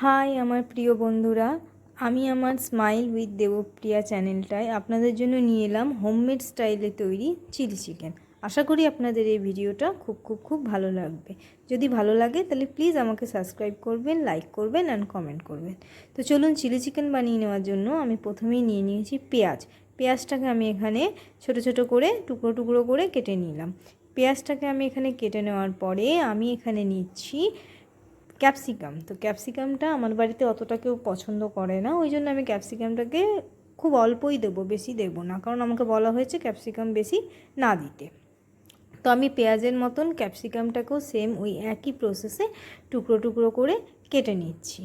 High আমার প্রিয় বন্ধুরা, আমি আমার স্মাইল উইথ দেবপ্রিয়া চ্যানেলটায় আপনাদের জন্য নিয়ে এলাম হোমমেড স্টাইলে তৈরি চিলি চিকেন। আশা করি আপনাদের এই ভিডিওটা খুব ভালো লাগবে। যদি ভালো লাগে তাহলে প্লিজ আমাকে সাবস্ক্রাইব করবেন, লাইক করবেন অ্যান্ড কমেন্ট করবেন। তো চলুন, চিলি চিকেন বানিয়ে নেওয়ার জন্য আমি প্রথমেই নিয়ে নিয়েছি পেঁয়াজটাকে আমি এখানে ছোট ছোট করে টুকরো টুকরো করে কেটে নিলাম। পেঁয়াজটাকে আমি এখানে কেটে নেওয়ার পরে আমি এখানে নিচ্ছি ক্যাপসিকাম। তো ক্যাপসিকামটা আমার বাড়িতে অতটা কেউ পছন্দ করে না, ওই জন্য আমি ক্যাপসিকামটাকে খুব অল্পই দেবো, বেশি দেবো না, কারণ আমাকে বলা হয়েছে ক্যাপসিকাম বেশি না দিতে। তো আমি পেঁয়াজের মতন ক্যাপসিকামটাকেও সেম ওই একই প্রসেসে টুকরো টুকরো করে কেটে নিচ্ছি।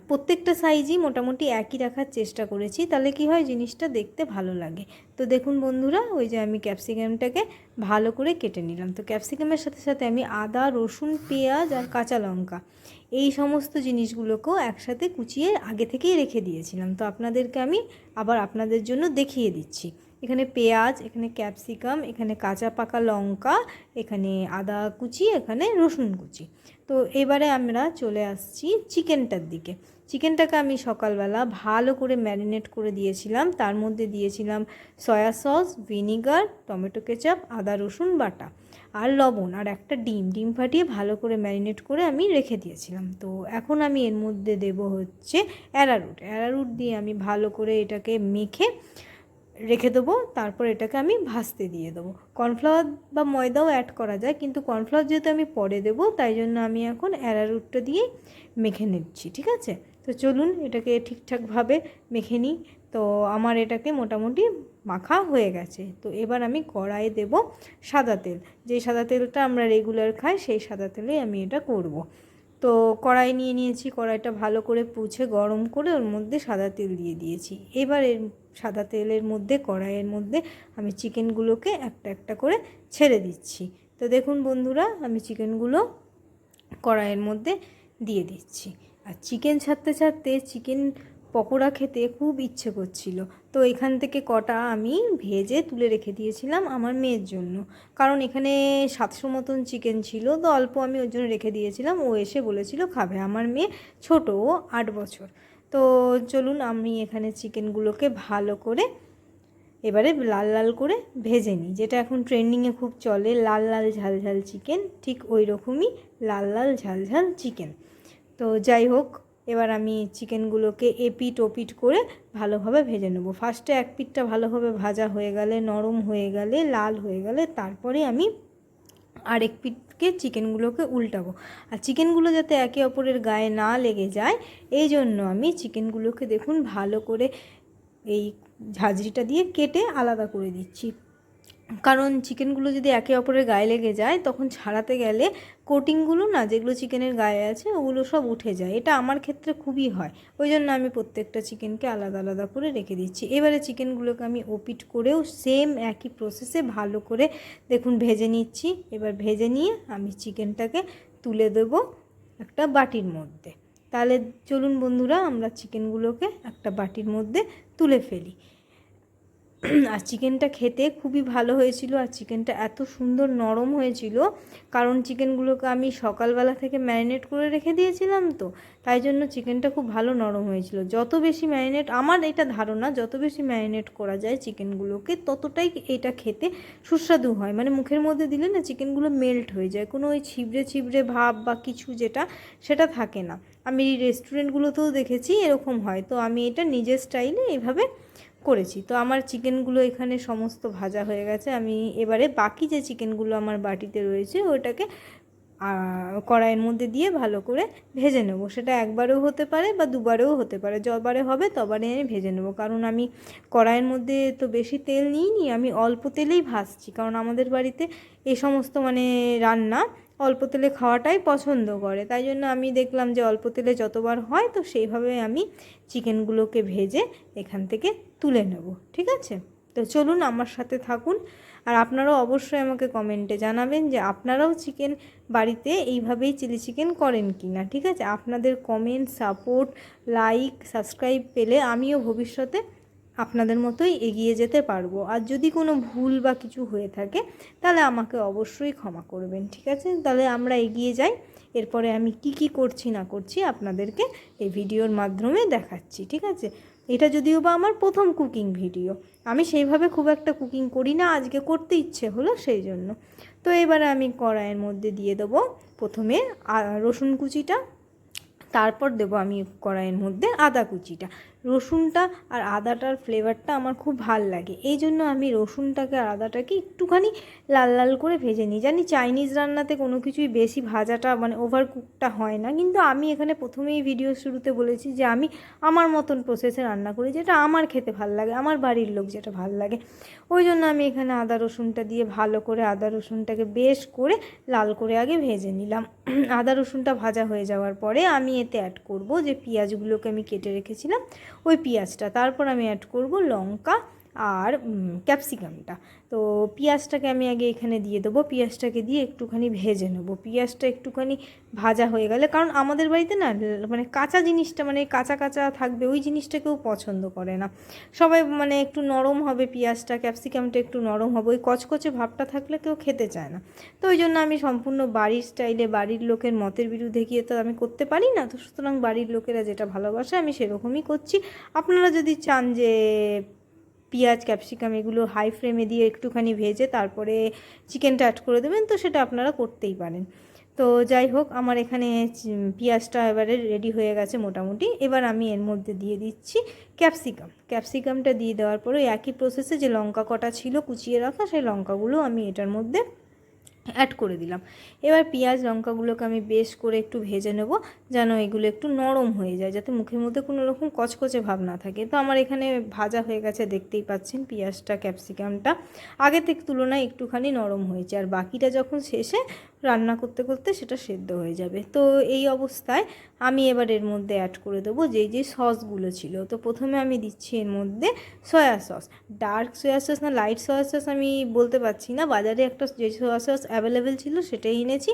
প্রত্যেকটা সাইজই মোটামুটি একই রাখার চেষ্টা করেছি, তাহলে কি হয়, জিনিসটা দেখতে ভালো লাগে। তো দেখুন বন্ধুরা, ওই যে আমি ক্যাপসিকামটাকে ভালো করে কেটে নিলাম। তো ক্যাপসিকামের সাথে সাথে আমি আদা, রসুন, পেঁয়াজ আর কাঁচা লঙ্কা এই সমস্ত জিনিসগুলোকেও একসাথে কুচিয়ে আগে থেকেই রেখে দিয়েছিলাম। তো আপনাদেরকে আমি আবার আপনাদের জন্য দেখিয়ে দিচ্ছি। এখানে পেঁয়াজ, এখানে ক্যাপসিকাম, এখানে কাঁচা পাকা লঙ্কা, এখানে আদা কুচি, এখানে রসুন কুচি। তো এবারে আমরা চলে আসছি চিকেনটার দিকে। চিকেনটাকে আমি সকালবেলা ভালো করে ম্যারিনেট করে দিয়েছিলাম। তার মধ্যে দিয়েছিলাম soya sauce, vinegar, tomato ketchup, আদা রসুন বাটা আর লবণ আর একটা ডিম ফাটিয়ে ভালো করে ম্যারিনেট করে আমি রেখে দিয়েছিলাম। তো এখন আমি এর মধ্যে দেব হচ্ছে অ্যারারুট দিয়ে আমি ভালো করে এটাকে মেখে রেখে দেবো। তারপর এটাকে আমি ভাজতে দিয়ে দেবো। কর্নফ্লাওয়ার বা ময়দাও অ্যাড করা যায়, কিন্তু কর্নফ্লাওয়ার যেহেতু আমি পরে দেবো, তাই জন্য আমি এখন অ্যারারুটটা দিয়ে মেখে নিচ্ছি। ঠিক আছে, তো চলুন এটাকে ঠিকঠাকভাবে মেখে নিই। তো আমার এটাকে মোটামুটি মাখা হয়ে গেছে। তো এবার আমি কড়াইয়ে দেব সাদা তেল। যে সাদা তেলটা আমরা রেগুলার খাই, সেই সাদা তেলেই আমি এটা করব। তো কড়াই নিয়ে নিয়েছি, কড়াইটা ভালো করে পুছে গরম করে ওর মধ্যে সাদা তেল দিয়ে দিয়েছি। এবার এর সাদা তেলের মধ্যে, কড়াইয়ের মধ্যে আমি চিকেনগুলোকে একটা একটা করে ছেড়ে দিচ্ছি। তো দেখুন বন্ধুরা, আমি চিকেনগুলো কড়াইয়ের মধ্যে দিয়ে দিচ্ছি। আর চিকেন ছাড়তে ছাড়তে চিকেন পকোড়া খেতে খুব ইচ্ছে করছিল। তো এখান থেকে কটা আমি ভেজে তুলে রেখে দিয়েছিলাম আমার মেয়ের জন্য, কারণ এখানে 700 মতন চিকেন ছিল। তো অল্প আমি ওর জন্য রেখে দিয়েছিলাম, ও এসে বলেছিল খাবে। আমার মেয়ে ছোট, ও 8 বছর। তো চলুন, আমি এখানে চিকেনগুলোকে ভালো করে এবারে লাল লাল করে ভেজে নিই। যেটা এখন ট্রেন্ডিংয়ে খুব চলে, লাল লাল ঝাল ঝাল চিকেন, ঠিক ওই রকমই লাল লাল ঝাল ঝাল চিকেন। তো যাই হোক, এবার আমি চিকেনগুলোকে এপিট ওপিট করে ভালোভাবে ভেজে নেব। ফার্স্টে এক পিঠটা ভালোভাবে ভাজা হয়ে গেলে, নরম হয়ে গেলে, লাল হয়ে গেলে, তারপরে আমি আরেক পিঠকে চিকেনগুলোকে উল্টাবো। আর চিকেনগুলো যাতে একে অপরের গায়ে না লেগে যায়, এই জন্য আমি চিকেনগুলোকে দেখুন ভালো করে এই ঝাঁঝরিটা দিয়ে কেটে আলাদা করে দিচ্ছি। কারণ চিকেনগুলো যদি একে অপরের গায়ে লেগে যায়, তখন ছাড়াতে গেলে কোটিংগুলো না, যেগুলো চিকেনের গায়ে আছে, ওগুলো সব উঠে যায়। এটা আমার ক্ষেত্রে খুবই হয়, ওই জন্য আমি প্রত্যেকটা চিকেনকে আলাদা আলাদা করে রেখে দিচ্ছি। এবারে চিকেনগুলোকে আমি ওপিট করেও সেম একই প্রসেসে ভালো করে দেখুন ভেজে নিচ্ছি। এবার ভেজে নিয়ে আমি চিকেনটাকে তুলে দেবো একটা বাটির মধ্যে। তাহলে চলুন বন্ধুরা, আমরা চিকেনগুলোকে একটা বাটির মধ্যে তুলে ফেলি। আর চিকেনটা খেতে খুবই ভালো হয়েছিল, আর চিকেনটা এত সুন্দর নরম হয়েছিল, কারণ চিকেনগুলোকে আমি সকালবেলা থেকে ম্যারিনেট করে রেখে দিয়েছিলাম। তো তাই জন্য চিকেনটা খুব ভালো নরম হয়েছিল। যত বেশি ম্যারিনেট, আমার এটা ধারণা, যত বেশি ম্যারিনেট করা যায় চিকেনগুলোকে, ততটাই এটা খেতে সুস্বাদু হয়। মানে মুখের মধ্যে দিলে না চিকেনগুলো মেল্ট হয়ে যায়, কোনো ওই ছিবড়ে ছিবড়ে ভাব বা কিছু সেটা থাকে না। আমি রেস্টুরেন্টগুলোতেও দেখেছি এরকম হয়। তো আমি এটা নিজের স্টাইলে এইভাবে করেছি। তো আমার চিকেনগুলো এখানে সমস্ত ভাজা হয়ে গেছে। আমি এবারে বাকি যে চিকেনগুলো আমার বাটিতে রয়েছে, ওটাকে কড়াইয়ের মধ্যে দিয়ে ভালো করে ভেজে নেব। সেটা একবারেও হতে পারে বা দুবারেও হতে পারে, যবারে হবে তবারে আমি ভেজে নেব। কারণ আমি কড়াইয়ের মধ্যে তো বেশি তেল নিইনি, আমি অল্প তেলেই ভাজছি, কারণ আমাদের বাড়িতে এই সমস্ত রান্না অল্প তেলে খাওয়াটাই পছন্দ করে। তাই জন্য আমি দেখলাম যে অল্প তেলে যতবার হয়, তো সেইভাবে আমি চিকেনগুলোকে ভেজে এখান থেকে তুলে নেব। ঠিক আছে, তো চলুন আমার সাথে থাকুন। আর আপনারাও অবশ্যই আমাকে কমেন্টে জানাবেন যে আপনারাও চিকেন বাড়িতে এইভাবেই চিলি চিকেন করেন কি না। ঠিক আছে, আপনাদের কমেন্ট, সাপোর্ট, লাইক, সাবস্ক্রাইব পেলে আমিও ভবিষ্যতে আপনাদের মতোই এগিয়ে যেতে পারবো। আর যদি কোনো ভুল বা কিছু হয়ে থাকে, তাহলে আমাকে অবশ্যই ক্ষমা করবেন। ঠিক আছে, তাহলে আমরা এগিয়ে যাই। এরপরে আমি কি করছি না করছি আপনাদেরকে এই ভিডিওর মাধ্যমে দেখাচ্ছি, ঠিক আছে। এটা যদিও বা আমার প্রথম কুকিং ভিডিও, আমি সেইভাবে খুব একটা কুকিং করি না, আজকে করতে ইচ্ছে হলো সেই জন্য। তো এবারে আমি কড়াইয়ের মধ্যে দিয়ে দেবো প্রথমে রসুন কুচিটা, তারপর দেবো আমি কড়াইয়ের মধ্যে আদা কুচিটা। রসুনটা আর আদাটার ফ্লেভারটা আমার খুব ভাল লাগে, এই জন্য আমি রসুনটাকে আর আদাটাকে একটুখানি লাল লাল করে ভেজে নিই। জানি চাইনিজ রান্নাতে কোনো কিছুই বেশি ভাজাটা মানে ওভার কুকটা হয় না, কিন্তু আমি এখানে প্রথমেই ভিডিও শুরুতে বলেছি যে আমি আমার মতন প্রসেসে রান্না করি, যেটা আমার খেতে ভাল লাগে, আমার বাড়ির লোক যেটা ভাল লাগে। ওই জন্য আমি এখানে আদা রসুনটা দিয়ে ভালো করে আদা রসুনটাকে বেশ করে লাল করে আগে ভেজে নিলাম। আদা রসুনটা ভাজা হয়ে যাওয়ার পরে আমি এতে অ্যাড করব যে পেঁয়াজগুলোকে আমি কেটে রেখেছিলাম, ওই পেঁয়াজটা। তারপর আমি অ্যাড করব লঙ্কা আর ক্যাপসিকামটা। তো পেঁয়াজটাকে আমি আগে এখানে দিয়ে দেবো, পেঁয়াজটাকে দিয়ে একটুখানি ভেজে নেবো। পেঁয়াজটা একটুখানি ভাজা হয়ে গেলে, কারণ আমাদের বাড়িতে না মানে কাঁচা জিনিসটা মানে কাঁচা কাঁচা থাকবে ওই জিনিসটা কেউ পছন্দ করে না, সবাই মানে একটু নরম হবে পেঁয়াজটা, ক্যাপসিকামটা একটু নরম হবে, ওই কচকচে ভাবটা থাকলে কেউ খেতে চায় না। তো ওই জন্য আমি সম্পূর্ণ বাড়ির স্টাইলে, বাড়ির লোকের মতের বিরুদ্ধে গিয়ে তো আমি করতে পারি না, তো সুতরাং বাড়ির লোকেরা যেটা ভালোবাসে আমি সেরকমই করছি। আপনারা যদি চান যে পেঁয়াজ ক্যাপসিকাম এগুলো হাই ফ্লেমে দিয়ে একটুখানি ভেজে তারপরে চিকেনটা অ্যাড করে দেবেন, তো সেটা আপনারা করতেই পারেন। তো যাই হোক, আমার এখানে পেঁয়াজটা এবারে রেডি হয়ে গেছে মোটামুটি। এবার আমি এর মধ্যে দিয়ে দিচ্ছি ক্যাপসিকামটা দিয়ে দেওয়ার পরে একই প্রসেসে যে লঙ্কা কটা ছিল কুচিয়ে রাখা, সেই লঙ্কাগুলো আমি এটার মধ্যে অ্যাড করে দিলাম। এবার পেঁয়াজ লঙ্কাগুলোকে আমি বেশ করে একটু ভেজে নেব, যেন এগুলো একটু নরম হয়ে যায়, যাতে মুখের মধ্যে কোনো রকম কচকচে ভাব না থাকে। তো আমার এখানে ভাজা হয়ে গেছে, দেখতেই পাচ্ছেন পেঁয়াজটা ক্যাপসিকামটা আগের থেকে তুলনায় একটুখানি নরম হয়েছে, আর বাকিটা যখন শেষে রান্না করতে করতে সেটা সেদ্ধ হয়ে যাবে। তো এই অবস্থায় আমি এবার এর মধ্যে অ্যাড করে দেবো যে সসগুলো ছিল। তো প্রথমে আমি দিচ্ছি এর মধ্যে soya sauce, dark soya sauce না লাইট সয়া সস আমি বলতে পারছি না, বাজারে একটা যে সয়া সস অ্যাভেলেবেল ছিল সেটাই এনেছি।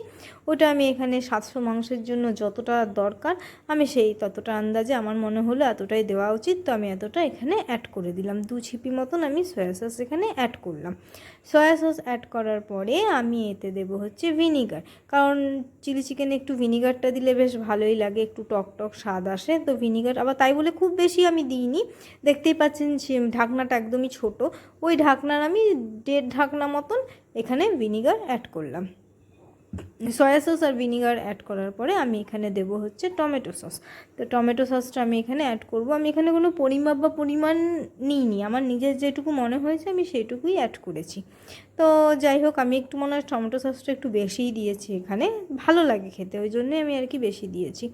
ওটা আমি এখানে 700 মাংসের জন্য যতটা দরকার আমি সেই ততটা আন্দাজে আমার মনে হলো এতটাই দেওয়া উচিত, তো আমি এতটা এখানে অ্যাড করে দিলাম। 2 ছিপি মতন আমি সয়া সস এখানে অ্যাড করলাম। সয়া সস অ্যাড করার পরে আমি এতে দেবো হচ্ছে ভিনিগার, কারণ চিলি চিকেনে একটু ভিনিগারটা দিলে বেশ ভালোই লাগে, একটু টক টক স্বাদ আসে। তো ভিনিগার আবার তাই বলে খুব বেশি আমি দিইনি, দেখতেই পাচ্ছেন ঢাকনাটা একদমই ছোট, ওই ঢাকনার আমি 1.5 ঢাকনা মতন এখানে ভিনিগার অ্যাড করলাম। সয়া সস আর ভিনিগার অ্যাড করার পরে আমি এখানে দেব হচ্ছে টমেটো সস। তো টমেটো সসটা আমি এখানে অ্যাড করব। আমি এখানে কোনো পরিমাপ বা পরিমাণ নিইনি, আমার নিজের যেটুকু মনে হয়েছে আমি সেইটুকুই অ্যাড করেছি। তো যাই হোক, আমি একটু মনে হয় টমেটো সসটা একটু বেশিই দিয়েছি, এখানে ভালো লাগে খেতে, ওই জন্যই আমি আর কি বেশি দিয়েছি।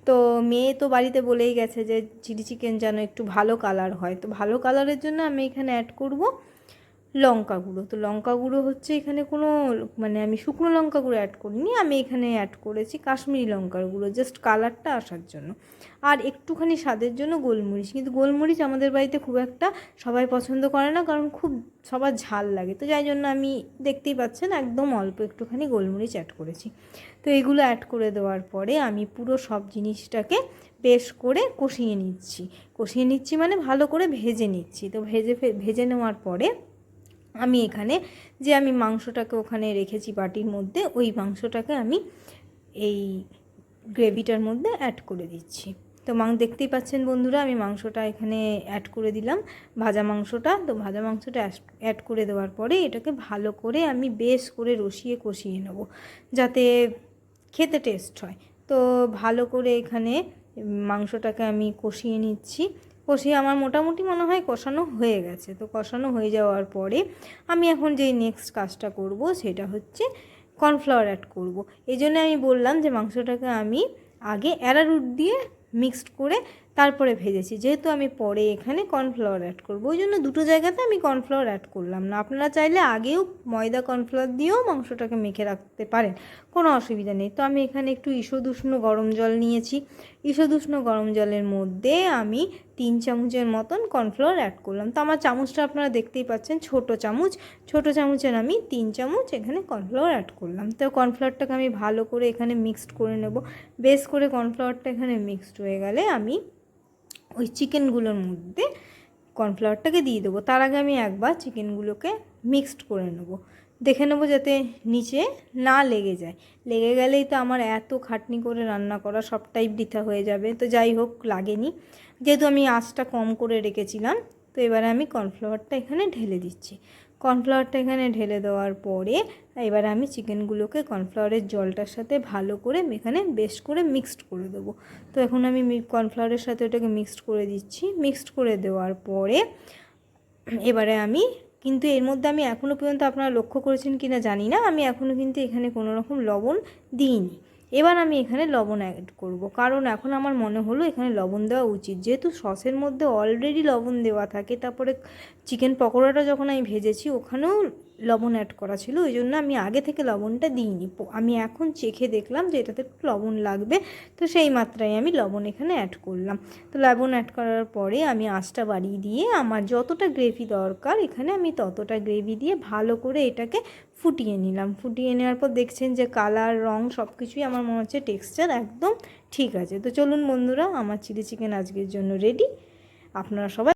তো মেয়ে তো বাড়িতে বলেই গেছে যে চিলি চিকেন যেন একটু ভালো কালার হয়, তো ভালো কালারের জন্য আমি এখানে অ্যাড করব লঙ্কা গুঁড়ো। তো লঙ্কা গুঁড়ো হচ্ছে এখানে কোনো মানে আমি শুকনো লঙ্কা গুঁড়ো অ্যাড করিনি, আমি এখানে অ্যাড করেছি কাশ্মীরি লঙ্কার গুঁড়ো, জাস্ট কালারটা আসার জন্য, আর একটুখানি স্বাদের জন্য গোলমরিচ। কিন্তু গোলমরিচ আমাদের বাড়িতে খুব একটা সবাই পছন্দ করে না, কারণ খুব সবার ঝাল লাগে, তো যাই জন্য আমি দেখতেই পাচ্ছেন একদম অল্প একটুখানি গোলমরিচ অ্যাড করেছি। তো এগুলো অ্যাড করে দেওয়ার পরে আমি পুরো সব জিনিসটাকে বেশ করে কষিয়ে নিচ্ছি মানে ভালো করে ভেজে নিচ্ছি। তো ভেজে নেওয়ার পরে আমি এখানে যে আমি মাংসটাকে ওখানে রেখেছি বাটির মধ্যে, ওই মাংসটাকে আমি এই গ্রেভিটার মধ্যে অ্যাড করে দিচ্ছি। তো দেখতেই পাচ্ছেন বন্ধুরা, আমি মাংসটা এখানে অ্যাড করে দিলাম, ভাজা মাংসটা। তো ভাজা মাংসটা অ্যাড করে দেওয়ার পরে এটাকে ভালো করে আমি বেশ করে কষিয়ে নেব, যাতে খেতে টেস্ট হয়। তো ভালো করে এখানে মাংসটাকে আমি কষিয়ে নিচ্ছি। কষিয়ে আমার মোটামুটি মনে হয় কষানো হয়ে গেছে। তো কষানো হয়ে যাওয়ার পরে আমি এখন যেই নেক্সট কাজটা করব সেটা হচ্ছে কর্নফ্লাওয়ার অ্যাড করব। এই জন্য আমি বললাম যে মাংসটাকে আমি আগে অ্যারারুট দিয়ে মিক্সড করে তারপরে ভেজেছি, যেহেতু আমি পরে এখানে কর্নফ্লাওয়ার অ্যাড করব, ওই জন্য দুটো জায়গাতে আমি কর্নফ্লাওয়ার অ্যাড করলাম না। আপনারা চাইলে আগেও ময়দা কর্নফ্লাওয়ার দিয়েও মাংসটাকে মেখে রাখতে পারেন, কোনো অসুবিধা নেই। তো আমি এখানে একটু ঈষদুষ্ণ গরম জল নিয়েছি, ঈষদুষ্ণ গরম জলের মধ্যে আমি 3 চামচের মতন কর্নফ্লাওয়ার অ্যাড করলাম। তো আমার চামচটা আপনারা দেখতেই পাচ্ছেন ছোটো চামচের আমি 3 চামচ এখানে কর্নফ্লাওয়ার অ্যাড করলাম। তো কর্নফ্লাওয়ারটাকে আমি ভালো করে এখানে মিক্সড করে নেব। বেশ করে কর্নফ্লাওয়ারটা এখানে মিক্সড হয়ে গেলে আমি ওই চিকেনগুলোর মধ্যে কর্নফ্লাওয়ারটাকে দিয়ে দেবো। তার আগে আমি একবার চিকেনগুলোকে মিক্সড করে নেব, দেখে নেবো যাতে নিচে না লেগে যায়। লেগে গেলেই তো আমার এত খাটনি করে রান্না করা সবটাই বৃথা হয়ে যাবে। তো যাই হোক, লাগেনি, যেহেতু আমি আঁচটা কম করে রেখেছিলাম। তো এবারে আমি কর্নফ্লাওয়ারটা এখানে ঢেলে দিচ্ছি। কর্নফ্লাওয়ারটা এখানে ঢেলে দেওয়ার পরে এবারে আমি চিকেনগুলোকে কর্নফ্লাওয়ারের জলটার সাথে ভালো করে এখানে বেশ করে মিক্সড করে দেবো। তো এখন আমি কর্নফ্লাওয়ারের সাথে ওটাকে মিক্সড করে দিচ্ছি। মিক্সড করে দেওয়ার পরে এবারে আমি কিন্তু এর মধ্যে আমি এখনও পর্যন্ত আপনারা লক্ষ্য করেছেন কি না জানি না, আমি এখনও কিন্তু এখানে কোনো রকম লবণ দিইনি। এবার আমি এখানে লবণ অ্যাড করব, কারণ এখন আমার মনে হলো এখানে লবণ দেওয়া উচিত, যেহেতু সসের মধ্যে অলরেডি লবণ দেওয়া থাকে। তারপরে চিকেন পকোড়াটা যখন আমি ভেজেছি ওখানেও লবণ অ্যাড করা ছিল, ওই জন্য আমি আগে থেকে লবণটা দিইনি। আমি এখন চেখে দেখলাম যে এটাতে একটু লবণ লাগবে, তো সেই মাত্রায় আমি লবণ এখানে অ্যাড করলাম। তো লবণ অ্যাড করার পরে আমি আঁচটা বাড়িয়ে দিয়ে আমার যতটা গ্রেভি দরকার এখানে আমি ততটা গ্রেভি দিয়ে ভালো করে এটাকে ফুটিয়ে নিলাম। ফুটিয়ে নেওয়ার পর দেখছেন যে কালার, রং সব কিছুই আমার মনে হচ্ছে টেক্সচার একদম ঠিক আছে। তো চলুন বন্ধুরা, আমার চিলি চিকেন আজকের জন্য রেডি। আপনারা সবাই